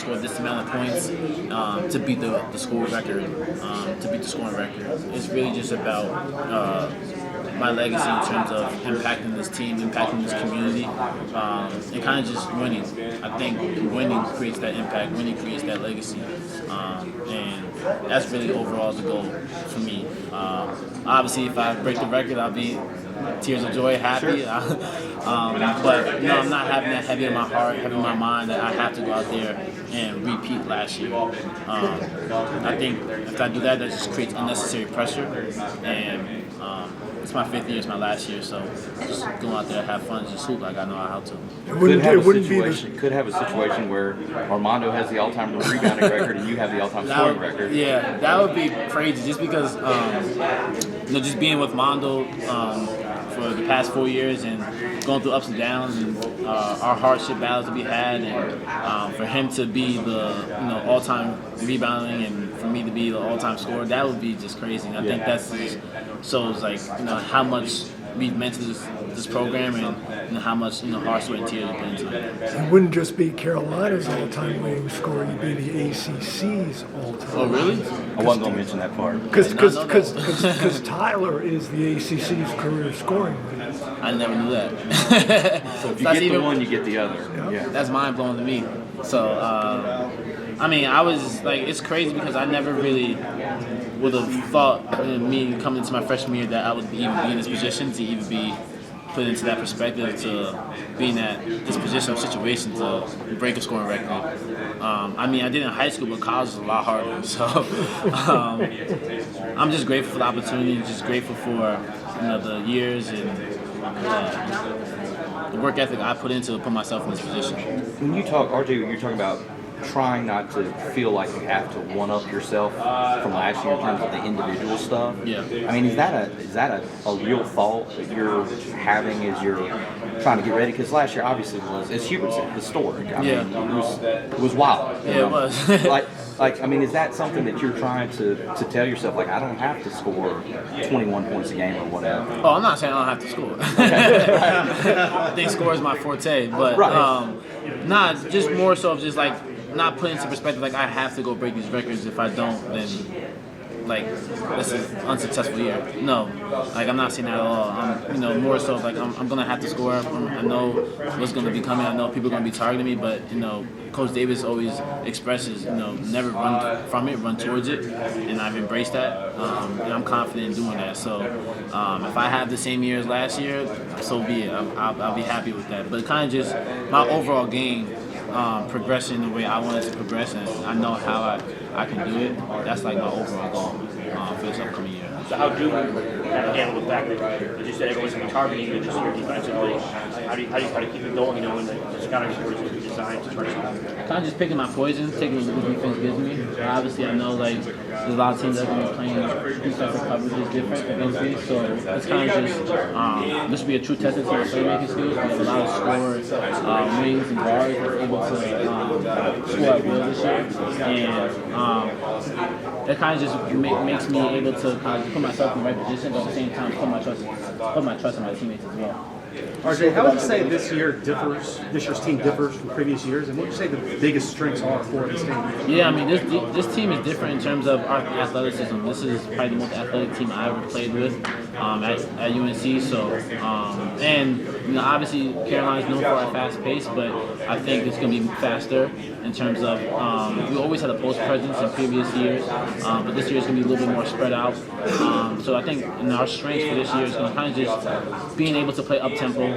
score this amount of points to beat the school record, to beat the scoring record. It's really just about my legacy in terms of impacting this team, impacting this community, and kind of just winning. I think winning creates that impact, winning creates that legacy, and that's really overall the goal for me. Obviously, if I break the record, I'll be tears of joy, happy. Sure. But I'm not having that heavy in my heart, heavy in my mind that I have to go out there and repeat last year. I think if I do that, that just creates unnecessary pressure. And it's my 5th year, it's my last year, so just go out there, have fun, just hoop like I know how to. Could have a situation where Armando has the all-time rebounding record and you have the all-time scoring record. Yeah, that would be crazy. Just because, just being with Mondo for the past 4 years and going through ups and downs and our hardship battles to be had, and for him to be the all-time rebounding and for me to be the all-time scorer, that would be just crazy. And I think that's just shows how much we've meant to this program and how much hard sweat and tears we put into it. It wouldn't just be Carolina's all-time leading scorer; you'd be the ACC's all-time. Oh, really? I wasn't going to mention that part. Because Tyler is the ACC's career scoring leader. I never knew that. So if you get the one, you get the other. Yeah. That's mind-blowing to me. So, I was it's crazy because I never really would have thought me coming into my freshman year that I would even be in this position to even be put into that perspective, to be in this position or situation to break a scoring record. I did in high school, but college is a lot harder. So I'm just grateful for the opportunity, just grateful for the years and the work ethic I put into put myself in this position. When you talk, RJ, you're talking about trying not to feel like you have to one-up yourself from last year in terms of the individual stuff. Yeah. Is that a real thought that you're having as you're trying to get ready? Because last year obviously was, as Hubert said, historic. It was wild. Yeah, it was. Is that something that you're trying to tell yourself, I don't have to score 21 points a game or whatever? Oh, I'm not saying I don't have to score. I think score is my forte, but just more so of just not put into perspective I have to go break these records. If I don't, then this is an unsuccessful year. No, I'm not saying that at all. I'm more so I'm gonna have to score. I know what's gonna be coming. I know people are gonna be targeting me, but Coach Davis always expresses never run from it, run towards it, and I've embraced that. And I'm confident in doing that. So if I have the same year as last year, so be it. I'll be happy with that. But kind of just my overall game. Progression the way I want it to progress, and I know how I can do it. That's my overall goal for this upcoming year. So how do you handle the fact that you said everyone's going to be targeting you this year defensively? How do you try to keep it going, and the scouting report is designed to try to stop it? Kind of just picking my poison, taking what the defense gives me. Obviously, I know there's a lot of teams that are going to be playing defensive coverages different against me, so it's kind of just this will be a true test of my playmaking skills. We have a lot of scorers, wings and guards that are able to score at will this year, and that kind of just makes me able to kind of put myself in the right position, but at the same time put my trust in my teammates as well. RJ, how would you say this year's team differs from previous years, and what would you say the biggest strengths are for this team? Yeah, this team is different in terms of our athleticism. This is probably the most athletic team I ever played with at UNC. So, and obviously Carolina's known for our fast pace, but I think it's going to be faster in terms of we always had a post presence in previous years, but this year is going to be a little bit more spread out. So I think our strengths for this year is going to kind of just being able to play up tempo,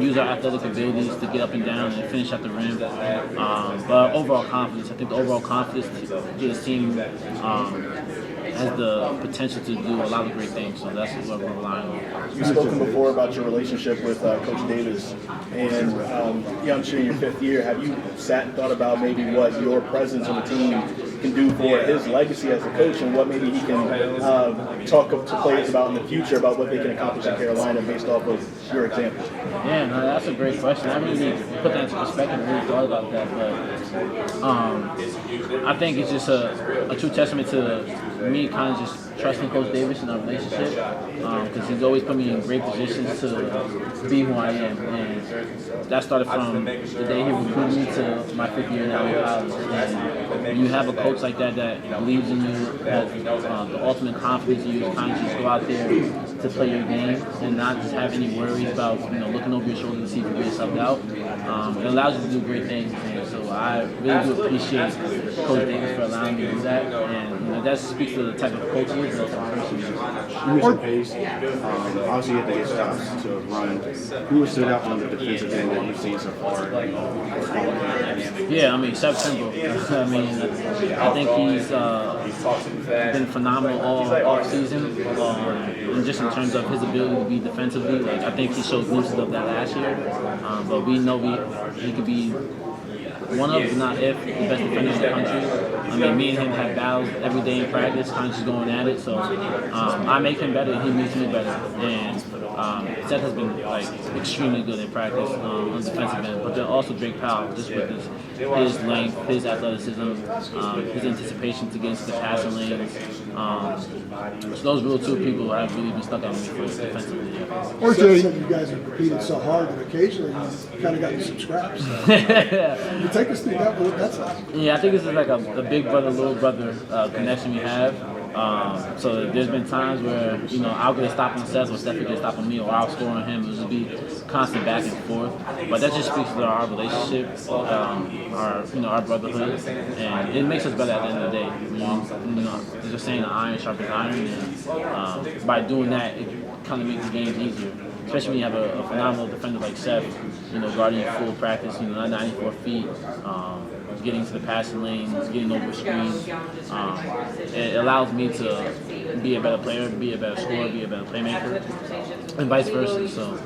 use our athletic abilities to get up and down and finish at the rim. But overall confidence, I think the overall confidence to this team has the potential to do a lot of great things. So that's what we're relying on. You've spoken before about your relationship with Coach Davis, and I'm sure in your 5th year, have you sat and thought about maybe what your presence on the team can do for his legacy as a coach, and what maybe he can talk to players about in the future about what they can accomplish in Carolina based off of your example? Yeah, no, that's a great question. I haven't really put that into perspective and really thought about that, but I think it's just a true testament to me kind of just trusting Coach Davis in our relationship, because he's always put me in great positions to be who I am. And that started from the day he recruited me to my 5th year now in college. And when you have a coach like that believes in you, has the ultimate confidence in you, to kind of just go out there to play your game and not just have any worries about looking over your shoulder to see if you get yourself out. It allows you to do great things. And so I really do appreciate Coach Davis for allowing me to do that. And that speaks to the type of coach he is and the type of person he is. You mentioned pace. Obviously, you had to get stops to run. Who has stood out on the defensive end that you've seen so far? Yeah, I mean, Seth Trimble. I mean, I think he's been phenomenal all season. And just in terms of his ability to be defensively, like I think he showed glimpses of that last year. But we know he could be one of, if not if, the best defender in the country. I mean, me and him have battles every day in practice, kind of just going at it. So I make him better, and he makes me better. And Seth has been extremely good in practice on the defensive end. But then also Drake Powell, just with his length, his athleticism, his anticipation to get into the passing lanes. So those real two people have really been stuck on me for defensively. Yeah. RJ said you guys have competed so hard that occasionally you kind of got some scraps. You take us through that, what that's like. Yeah, I think this is like a big brother, little brother connection we have. So there's been times where I'll get a stop on Seth, or Seth will get a stop on me, or I'll score on him. It'll just be constant back and forth. But that just speaks to our relationship, our brotherhood, and it makes us better at the end of the day. There's a saying, iron sharpens iron, and by doing that, it kind of makes the games easier. Especially when you have a phenomenal defender like Seth, guarding you full practice, 94 feet, getting to the passing lanes, getting over screens. It allows me to be a better player, be a better scorer, be a better playmaker, and vice versa. So,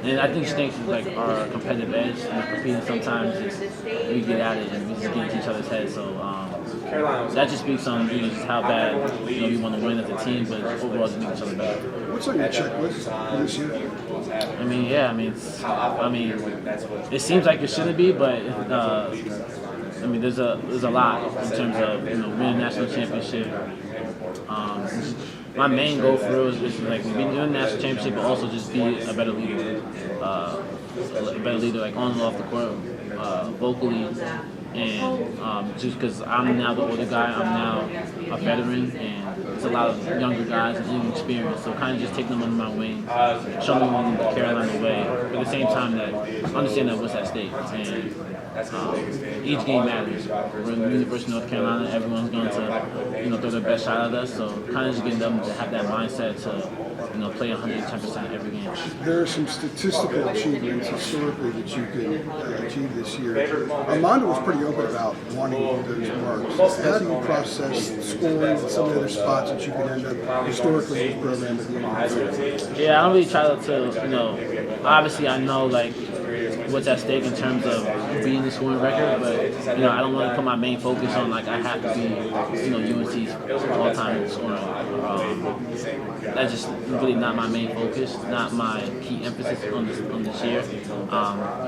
and I think strength is like our competitive edge. Competing sometimes we get at it and we just get into each other's heads. So that just speaks on just how bad we want to win as a team, but overall just make each other better. What's on your checklist for this year? It seems like it shouldn't be, but there's a lot in terms of winning a national championship. My main goal for real is just be doing a national championship, but also just be a better leader, on and off the court, vocally. And just because I'm now the older guy, I'm now a veteran, and there's a lot of younger guys and inexperienced, so kind of just take them under my wing, show them the Carolina way, but at the same time that understand that what's at stake. And each game matters. We're in the University of North Carolina, everyone's going to throw their best shot at us, so kind of just getting them to have that mindset to play 110% every game. There are some statistical achievements historically that you can achieve this year. Armando was pretty open about wanting those marks. How do you process scoring and some of the other spots that you can end up historically in the program at the end of the year? Yeah, I don't really try to obviously I know what's at stake in terms of being the scoring record, but I don't want to put my main focus on I have to be UNC's all-time scoring. That's just really not my main focus, not my key emphasis on this year.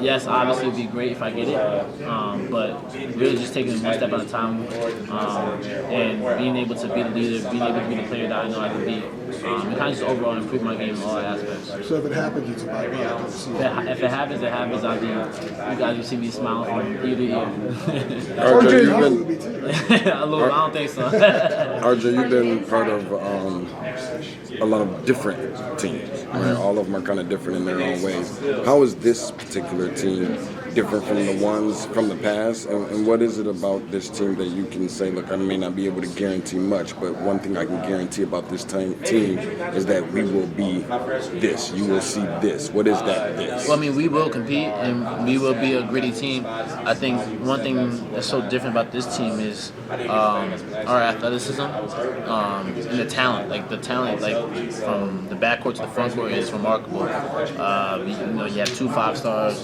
Yes, obviously it'd be great if I get it, but really just taking it one step at a time, and being able to be the leader, being able to be the player that I know I can be, and kind of just overall improve my game in all aspects. So if it happens, it's about right. If it happens, it happens. You guys will see me smiling from ear to ear. RJ, you've been I don't think so. RJ, you've been part of a lot of different teams. Right? All of them are kind of different in their own ways. How is this particular team different from the ones from the past? And what is it about this team that you can say, look, I may not be able to guarantee much, but one thing I can guarantee about this team is that we will be this. You will see this. What is that this? Well, we will compete and we will be a gritty team. I think one thing that's so different about this team is our athleticism and the talent. The talent, from the backcourt to the front court is remarkable. You have 2 5-stars,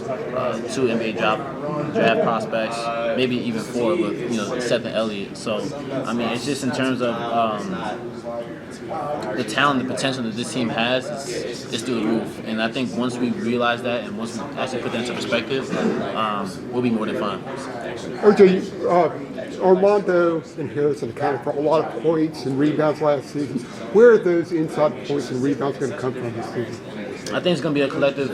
2 NBA draft prospects, maybe even 4 with Seth and Elliott. So it's just in terms of the talent, the potential that this team has is through the roof. And I think once we realize that and once we actually put that into perspective, we'll be more than fine. OJ, Armando and Harrison accounted for a lot of points and rebounds last season. Where are those inside points and rebounds going to come from this season? I think it's going to be a collective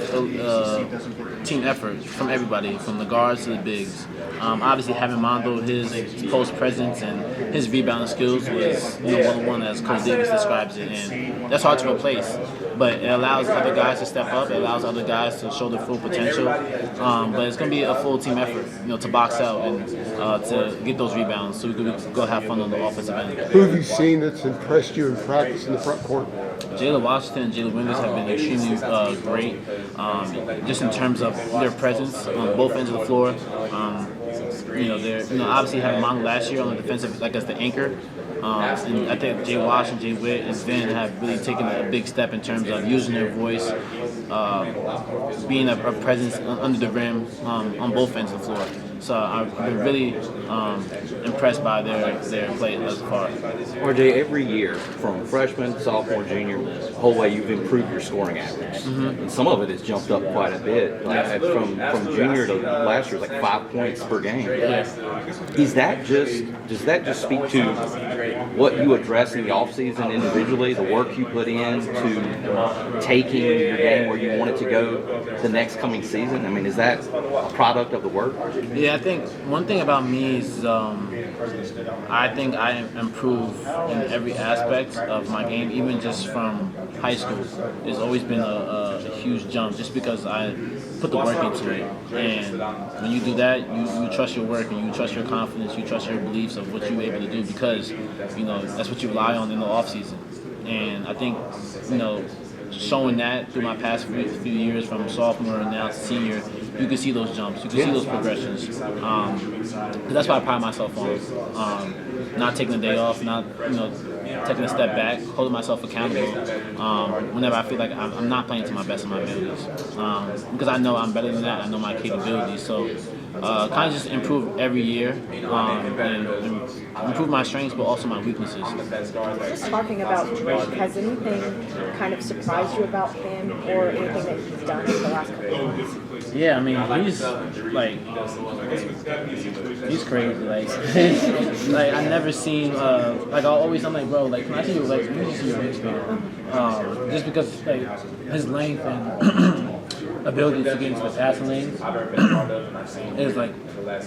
team effort from everybody, from the guards to the bigs. Obviously, having Mondo, his post presence and his rebounding skills was one-on-one, as Coach Davis describes it, and that's hard to replace. But it allows other guys to step up. It allows other guys to show their full potential. But it's going to be a full team effort, to box out and to get those rebounds so we can go have fun on the offensive end. Who have you seen that's impressed you in practice in the front court? Jayla Washington and Jayla Winters have been extremely great, just in terms of their presence on both ends of the floor. They're obviously having Mondo last year on the defensive, like as the anchor. And I think Jay Washington, Jay Witt, and Ben have really taken a big step in terms of using their voice, being a presence under the rim on both ends of the floor. So I've been really impressed by their play thus far. RJ, every year, from freshman, sophomore, junior, the whole way you've improved your scoring average. And some of it has jumped up quite a bit. Like from junior to last year, like 5 points per game. Does that just speak to what you address in the offseason individually, the work you put in to taking your game where you want it to go the next coming season? I mean, is that a product of the work? Yeah, I think one thing about me is I think I improve in every aspect of my game, even just from high school. There's always been a huge jump just because I put the work into it. And when you do that, you trust your work and you trust your confidence, you trust your beliefs of what you're able to do because, that's what you rely on in the off season. And I think, showing that through my past few years from sophomore and now to senior, you can see those jumps, you can see those progressions. That's what I pride myself on. Not taking a day off, not taking a step back, holding myself accountable whenever I feel like I'm not playing to my best of my abilities. Because I know I'm better than that, I know my capabilities. So kind of just improve every year and improve my strengths but also my weaknesses. Just talking about Drake, has anything kind of surprised you about him or anything that he's done in the last couple of months? Yeah, I mean, he's crazy. Like I never seen I'm like, bro, like, can I see your legs? Can you see your wingspan? Just because his length and ability to get into the passing lanes is like,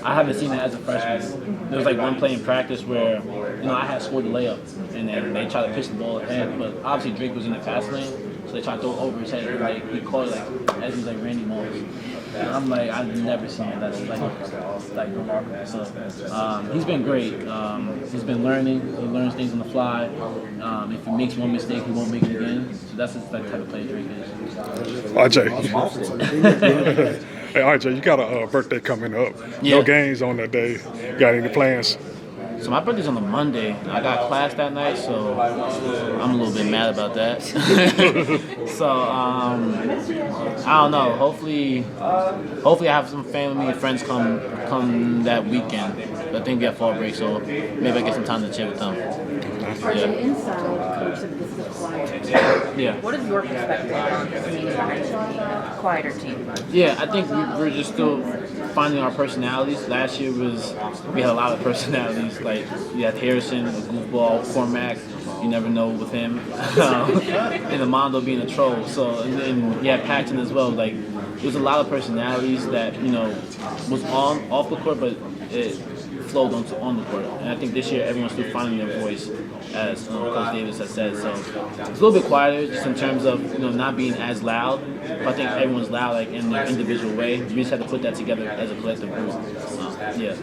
I haven't seen that as a freshman. There was like one play in practice where I had scored the layup and then they tried to pitch the ball ahead, but obviously Drake was in the passing lane, so they tried to throw it over his head and he caught it as he's like Randy Moss. And I'm like, I've never seen it. That's like remarkable. So he's been great. He's been learning. He learns things on the fly. If he makes one mistake, he won't make it again. So that's the type of player Drake is. RJ. Hey, RJ, you got a birthday coming up. Yeah. No games on that day. Got any plans? So my birthday's on the Monday. I got class that night, so I'm a little bit mad about that. So I don't know. Hopefully I have some family and friends come that weekend. I think we have fall break, so maybe I get some time to chill with them. RJ, inside, Coach said this is a quieter team. Yeah. What is your perspective on being a quieter team? Yeah, I think we're just still finding our personalities. Last year we had a lot of personalities. Like you had Harrison, a goofball, Cormac. You never know with him, and Armando being a troll. So and then you had Paxton as well. Like there's a lot of personalities that was off the court, but it flowed on the court. And I think this year everyone's still finding their voice, as Coach Davis has said. So it's a little bit quieter, just in terms of not being as loud. But I think everyone's loud, like in their individual way. We just have to put that together as a collective group. Yeah.